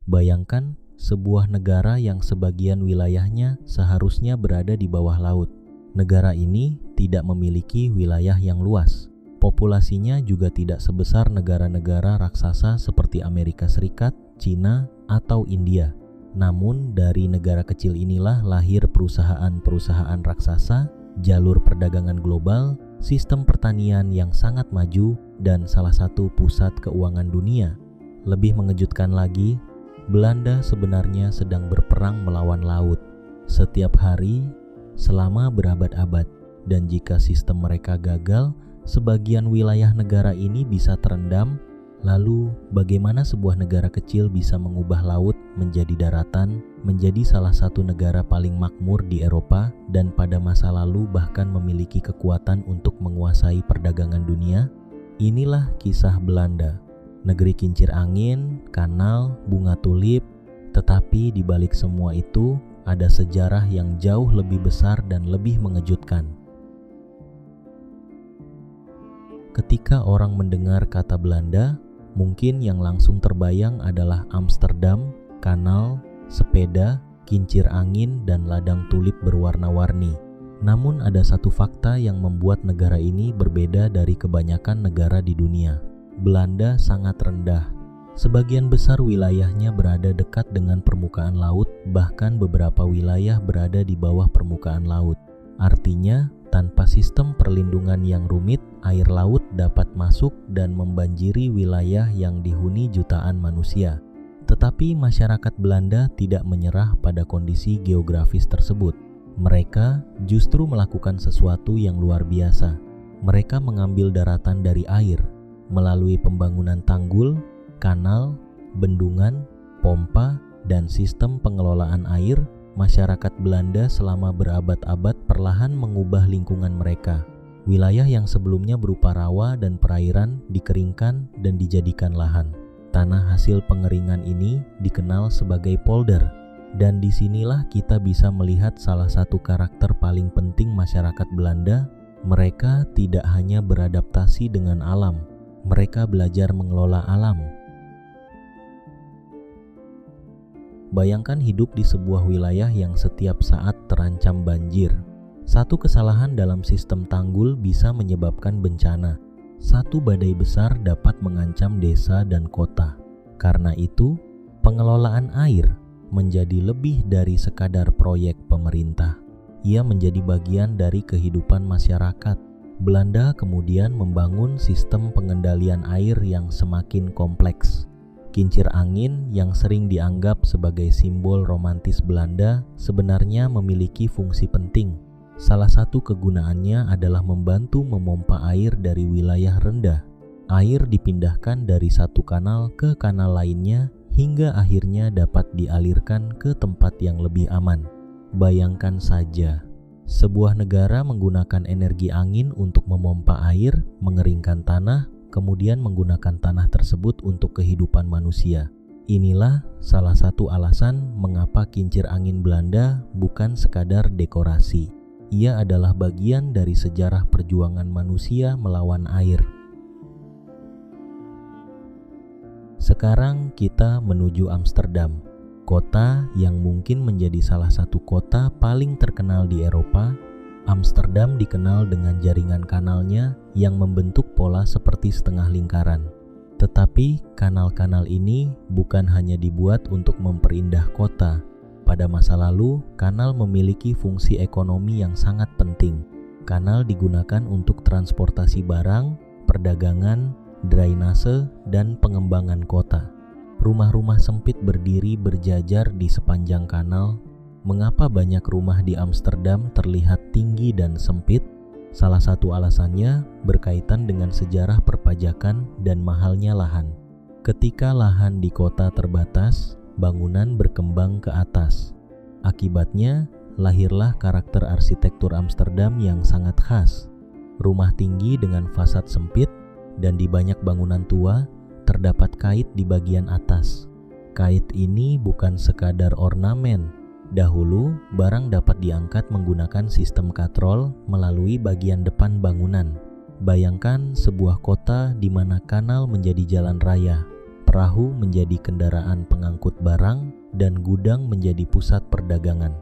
Bayangkan sebuah negara yang sebagian wilayahnya seharusnya berada di bawah laut. Negara ini tidak memiliki wilayah yang luas. Populasinya juga tidak sebesar negara-negara raksasa seperti Amerika Serikat, Cina, atau India. Namun dari negara kecil inilah lahir perusahaan-perusahaan raksasa, jalur perdagangan global, sistem pertanian yang sangat maju, dan salah satu pusat keuangan dunia. Lebih mengejutkan lagi, Belanda sebenarnya sedang berperang melawan laut setiap hari selama berabad-abad, dan jika sistem mereka gagal, sebagian wilayah negara ini bisa terendam. Lalu bagaimana sebuah negara kecil bisa mengubah laut menjadi daratan, menjadi salah satu negara paling makmur di Eropa, dan pada masa lalu bahkan memiliki kekuatan untuk menguasai perdagangan dunia? Inilah kisah Belanda, negeri kincir angin, kanal, bunga tulip. Tetapi di balik semua itu ada sejarah yang jauh lebih besar dan lebih mengejutkan. Ketika orang mendengar kata Belanda, mungkin yang langsung terbayang adalah Amsterdam, kanal, sepeda, kincir angin, dan ladang tulip berwarna-warni. Namun ada satu fakta yang membuat negara ini berbeda dari kebanyakan negara di dunia. Belanda sangat rendah. Sebagian besar wilayahnya berada dekat dengan permukaan laut, bahkan beberapa wilayah berada di bawah permukaan laut. Artinya, tanpa sistem perlindungan yang rumit, air laut dapat masuk dan membanjiri wilayah yang dihuni jutaan manusia. Tetapi masyarakat Belanda tidak menyerah pada kondisi geografis tersebut. Mereka justru melakukan sesuatu yang luar biasa. Mereka mengambil daratan dari air melalui pembangunan tanggul, kanal, bendungan, pompa, dan sistem pengelolaan air. Masyarakat Belanda selama berabad-abad perlahan mengubah lingkungan mereka. Wilayah yang sebelumnya berupa rawa dan perairan dikeringkan dan dijadikan lahan. Tanah hasil pengeringan ini dikenal sebagai polder. Dan disinilah kita bisa melihat salah satu karakter paling penting masyarakat Belanda. Mereka tidak hanya beradaptasi dengan alam, mereka belajar mengelola alam. Bayangkan hidup di sebuah wilayah yang setiap saat terancam banjir. Satu kesalahan dalam sistem tanggul bisa menyebabkan bencana. Satu badai besar dapat mengancam desa dan kota. Karena itu, pengelolaan air menjadi lebih dari sekadar proyek pemerintah. Ia menjadi bagian dari kehidupan masyarakat. Belanda kemudian membangun sistem pengendalian air yang semakin kompleks. Kincir angin yang sering dianggap sebagai simbol romantis Belanda sebenarnya memiliki fungsi penting. Salah satu kegunaannya adalah membantu memompa air dari wilayah rendah. Air dipindahkan dari satu kanal ke kanal lainnya hingga akhirnya dapat dialirkan ke tempat yang lebih aman. Bayangkan saja, sebuah negara menggunakan energi angin untuk memompa air, mengeringkan tanah, kemudian menggunakan tanah tersebut untuk kehidupan manusia. Inilah salah satu alasan mengapa kincir angin Belanda bukan sekadar dekorasi. Ia adalah bagian dari sejarah perjuangan manusia melawan air. Sekarang kita menuju Amsterdam, kota yang mungkin menjadi salah satu kota paling terkenal di Eropa. Amsterdam dikenal dengan jaringan kanalnya yang membentuk pola seperti setengah lingkaran. Tetapi kanal-kanal ini bukan hanya dibuat untuk memperindah kota. Pada masa lalu, kanal memiliki fungsi ekonomi yang sangat penting. Kanal digunakan untuk transportasi barang, perdagangan, drainase, dan pengembangan kota. Rumah-rumah sempit berdiri berjajar di sepanjang kanal. Mengapa banyak rumah di Amsterdam terlihat tinggi dan sempit? Salah satu alasannya berkaitan dengan sejarah perpajakan dan mahalnya lahan. Ketika lahan di kota terbatas, bangunan berkembang ke atas. Akibatnya, lahirlah karakter arsitektur Amsterdam yang sangat khas. Rumah tinggi dengan fasad sempit, dan di banyak bangunan tua, terdapat kait di bagian atas. Kait ini bukan sekadar ornamen. Dahulu, barang dapat diangkat menggunakan sistem katrol melalui bagian depan bangunan. Bayangkan sebuah kota di mana kanal menjadi jalan raya. perahu menjadi kendaraan pengangkut barang, dan gudang menjadi pusat perdagangan.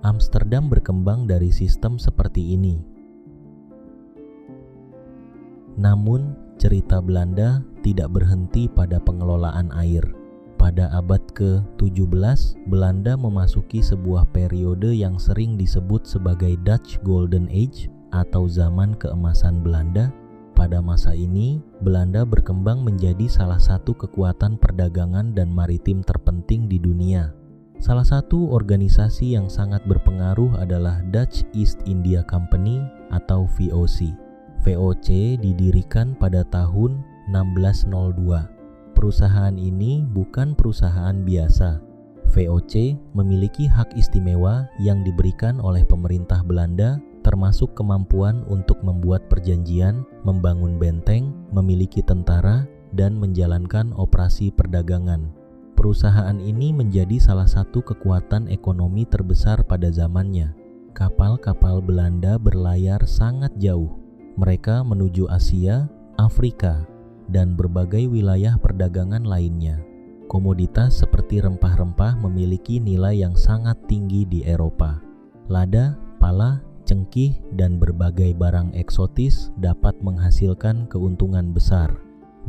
Amsterdam berkembang dari sistem seperti ini. Namun, cerita Belanda tidak berhenti pada pengelolaan air. Pada abad ke-17, Belanda memasuki sebuah periode yang sering disebut sebagai Dutch Golden Age atau zaman keemasan Belanda. Pada masa ini, Belanda berkembang menjadi salah satu kekuatan perdagangan dan maritim terpenting di dunia. Salah satu organisasi yang sangat berpengaruh adalah Dutch East India Company atau VOC. VOC didirikan pada tahun 1602. Perusahaan ini bukan perusahaan biasa. VOC memiliki hak istimewa yang diberikan oleh pemerintah Belanda, termasuk kemampuan untuk membuat perjanjian, membangun benteng, memiliki tentara, dan menjalankan operasi perdagangan. Perusahaan ini menjadi salah satu kekuatan ekonomi terbesar pada zamannya. Kapal-kapal Belanda berlayar sangat jauh. Mereka menuju Asia, Afrika, dan berbagai wilayah perdagangan lainnya. Komoditas seperti rempah-rempah memiliki nilai yang sangat tinggi di Eropa. Lada, pala, cengkih, dan berbagai barang eksotis dapat menghasilkan keuntungan besar,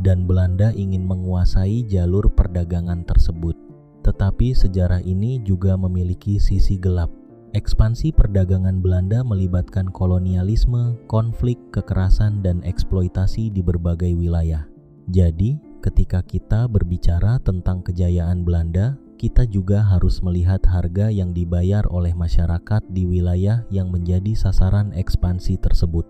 dan Belanda ingin menguasai jalur perdagangan tersebut. Tetapi sejarah ini juga memiliki sisi gelap. Ekspansi perdagangan Belanda melibatkan kolonialisme, konflik, kekerasan, dan eksploitasi di berbagai wilayah. Jadi, ketika kita berbicara tentang kejayaan Belanda, kita juga harus melihat harga yang dibayar oleh masyarakat di wilayah yang menjadi sasaran ekspansi tersebut.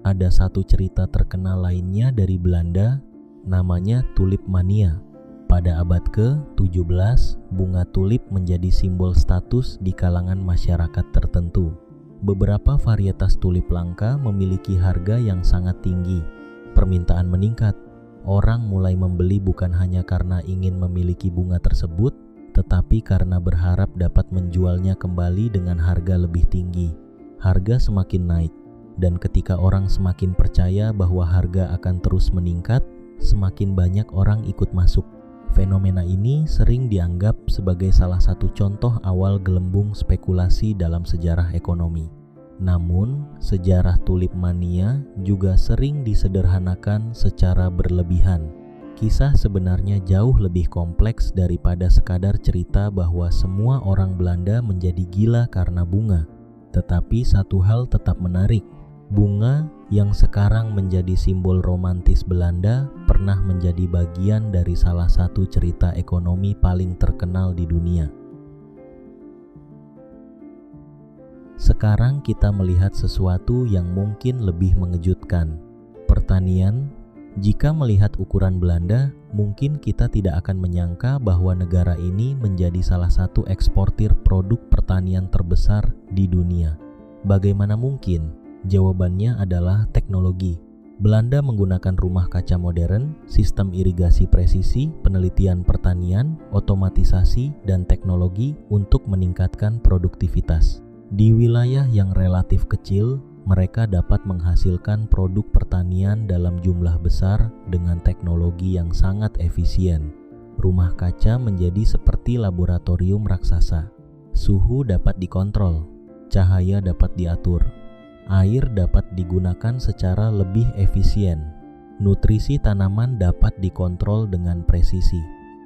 Ada satu cerita terkenal lainnya dari Belanda, namanya tulip mania. Pada abad ke-17, bunga tulip menjadi simbol status di kalangan masyarakat tertentu. Beberapa varietas tulip langka memiliki harga yang sangat tinggi. Permintaan meningkat. Orang mulai membeli bukan hanya karena ingin memiliki bunga tersebut, tetapi karena berharap dapat menjualnya kembali dengan harga lebih tinggi. Harga semakin naik, dan ketika orang semakin percaya bahwa harga akan terus meningkat, semakin banyak orang ikut masuk. Fenomena ini sering dianggap sebagai salah satu contoh awal gelembung spekulasi dalam sejarah ekonomi. Namun, sejarah tulip mania juga sering disederhanakan secara berlebihan. Kisah sebenarnya jauh lebih kompleks daripada sekadar cerita bahwa semua orang Belanda menjadi gila karena bunga. Tetapi satu hal tetap menarik. Bunga yang sekarang menjadi simbol romantis Belanda pernah menjadi bagian dari salah satu cerita ekonomi paling terkenal di dunia. Sekarang kita melihat sesuatu yang mungkin lebih mengejutkan. Pertanian. Jika melihat ukuran Belanda, mungkin kita tidak akan menyangka bahwa negara ini menjadi salah satu eksportir produk pertanian terbesar di dunia. Bagaimana mungkin? Jawabannya adalah teknologi. Belanda menggunakan rumah kaca modern, sistem irigasi presisi, penelitian pertanian, otomatisasi, dan teknologi untuk meningkatkan produktivitas. Di wilayah yang relatif kecil, mereka dapat menghasilkan produk pertanian dalam jumlah besar dengan teknologi yang sangat efisien. Rumah kaca menjadi seperti laboratorium raksasa. Suhu dapat dikontrol, cahaya dapat diatur. Air dapat digunakan secara lebih efisien. Nutrisi tanaman dapat dikontrol dengan presisi.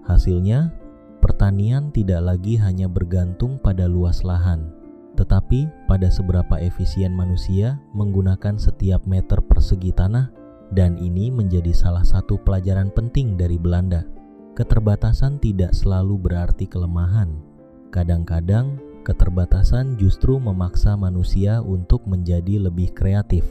Hasilnya, pertanian tidak lagi hanya bergantung pada luas lahan, tetapi pada seberapa efisien manusia menggunakan setiap meter persegi tanah, dan ini menjadi salah satu pelajaran penting dari Belanda. Keterbatasan tidak selalu berarti kelemahan. Kadang-kadang, keterbatasan justru memaksa manusia untuk menjadi lebih kreatif.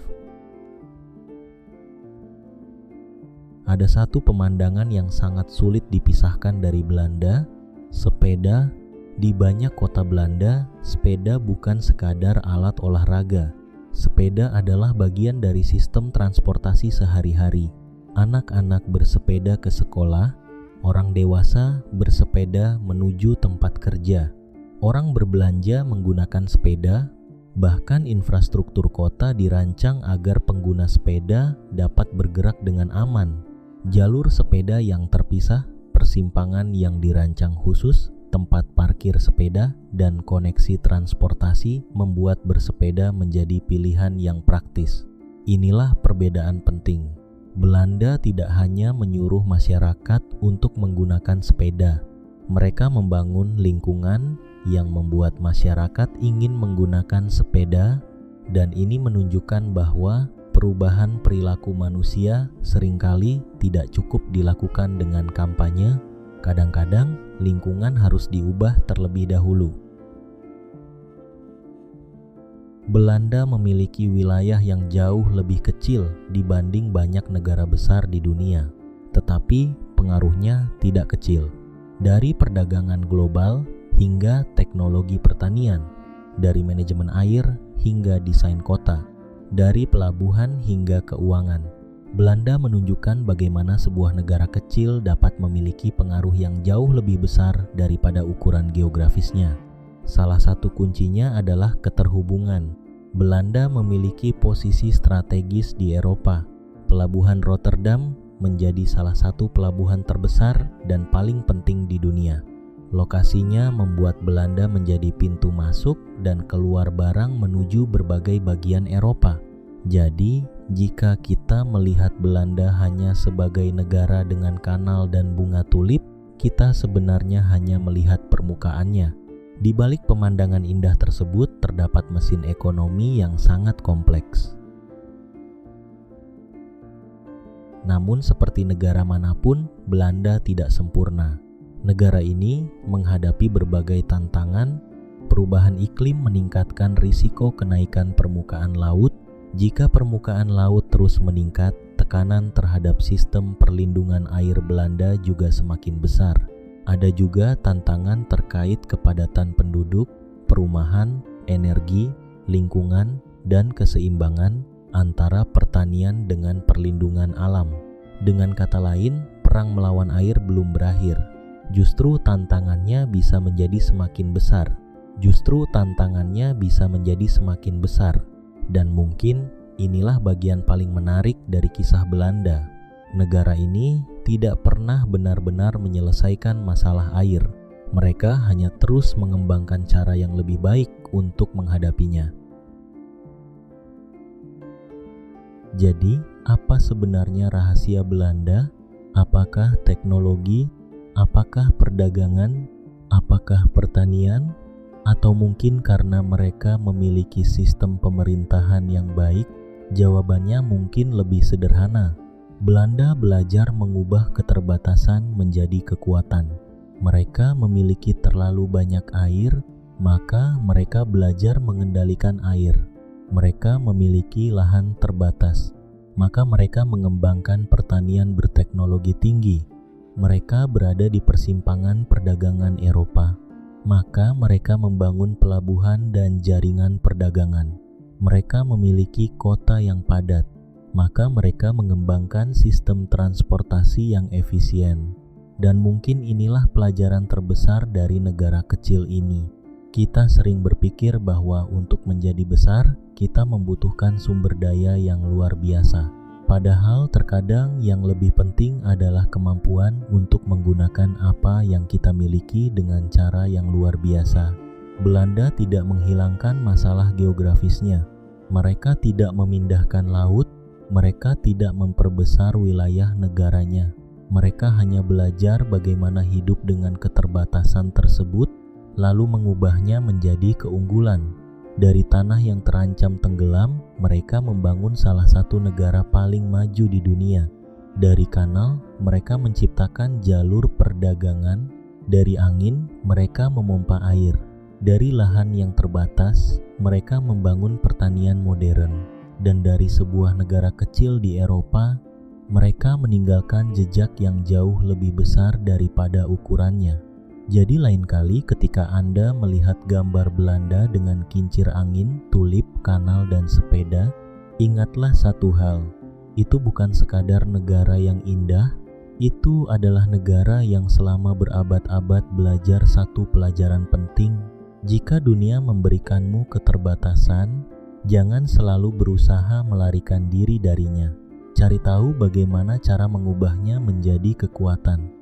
Ada satu pemandangan yang sangat sulit dipisahkan dari Belanda, sepeda. Di banyak kota Belanda, sepeda bukan sekadar alat olahraga. Sepeda adalah bagian dari sistem transportasi sehari-hari. Anak-anak bersepeda ke sekolah, orang dewasa bersepeda menuju tempat kerja. Orang berbelanja menggunakan sepeda, bahkan infrastruktur kota dirancang agar pengguna sepeda dapat bergerak dengan aman. Jalur sepeda yang terpisah, persimpangan yang dirancang khusus, tempat parkir sepeda, dan koneksi transportasi membuat bersepeda menjadi pilihan yang praktis. Inilah perbedaan penting. Belanda tidak hanya menyuruh masyarakat untuk menggunakan sepeda. Mereka membangun lingkungan yang membuat masyarakat ingin menggunakan sepeda, dan ini menunjukkan bahwa perubahan perilaku manusia seringkali tidak cukup dilakukan dengan kampanye. Kadang-kadang lingkungan harus diubah terlebih dahulu. Belanda memiliki wilayah yang jauh lebih kecil dibanding banyak negara besar di dunia, tetapi pengaruhnya tidak kecil. Dari perdagangan global hingga teknologi pertanian, dari manajemen air hingga desain kota, dari pelabuhan hingga keuangan, Belanda menunjukkan bagaimana sebuah negara kecil dapat memiliki pengaruh yang jauh lebih besar daripada ukuran geografisnya. Salah satu kuncinya adalah keterhubungan. Belanda memiliki posisi strategis di Eropa. Pelabuhan Rotterdam menjadi salah satu pelabuhan terbesar dan paling penting di dunia. Lokasinya membuat Belanda menjadi pintu masuk dan keluar barang menuju berbagai bagian Eropa. Jadi, jika kita melihat Belanda hanya sebagai negara dengan kanal dan bunga tulip, kita sebenarnya hanya melihat permukaannya. Di balik pemandangan indah tersebut terdapat mesin ekonomi yang sangat kompleks. Namun seperti negara manapun, Belanda tidak sempurna. Negara ini menghadapi berbagai tantangan. Perubahan iklim meningkatkan risiko kenaikan permukaan laut. Jika permukaan laut terus meningkat, tekanan terhadap sistem perlindungan air Belanda juga semakin besar. Ada juga tantangan terkait kepadatan penduduk, perumahan, energi, lingkungan, dan keseimbangan antara pertanian dengan perlindungan alam. Dengan kata lain, perang melawan air belum berakhir. Justru tantangannya bisa menjadi semakin besar. Dan mungkin inilah bagian paling menarik dari kisah Belanda. Negara ini tidak pernah benar-benar menyelesaikan masalah air. Mereka hanya terus mengembangkan cara yang lebih baik untuk menghadapinya. Jadi, apa sebenarnya rahasia Belanda? Apakah teknologi? Apakah perdagangan? Apakah pertanian? Atau mungkin karena mereka memiliki sistem pemerintahan yang baik? Jawabannya mungkin lebih sederhana. Belanda belajar mengubah keterbatasan menjadi kekuatan. Mereka memiliki terlalu banyak air, maka mereka belajar mengendalikan air. Mereka memiliki lahan terbatas, maka mereka mengembangkan pertanian berteknologi tinggi. Mereka berada di persimpangan perdagangan Eropa, maka mereka membangun pelabuhan dan jaringan perdagangan. Mereka memiliki kota yang padat, maka mereka mengembangkan sistem transportasi yang efisien. Dan mungkin inilah pelajaran terbesar dari negara kecil ini. Kita sering berpikir bahwa untuk menjadi besar, kita membutuhkan sumber daya yang luar biasa. Padahal terkadang yang lebih penting adalah kemampuan untuk menggunakan apa yang kita miliki dengan cara yang luar biasa. Belanda tidak menghilangkan masalah geografisnya. Mereka tidak memindahkan laut, mereka tidak memperbesar wilayah negaranya. Mereka hanya belajar bagaimana hidup dengan keterbatasan tersebut, lalu mengubahnya menjadi keunggulan. Dari tanah yang terancam tenggelam, mereka membangun salah satu negara paling maju di dunia. Dari kanal, mereka menciptakan jalur perdagangan. Dari angin, mereka memompa air. Dari lahan yang terbatas, mereka membangun pertanian modern. Dan dari sebuah negara kecil di Eropa, mereka meninggalkan jejak yang jauh lebih besar daripada ukurannya. Jadi lain kali ketika Anda melihat gambar Belanda dengan kincir angin, tulip, kanal, dan sepeda, ingatlah satu hal. Itu bukan sekadar negara yang indah, itu adalah negara yang selama berabad-abad belajar satu pelajaran penting. Jika dunia memberikanmu keterbatasan, jangan selalu berusaha melarikan diri darinya. mencari tahu bagaimana cara mengubahnya menjadi kekuatan.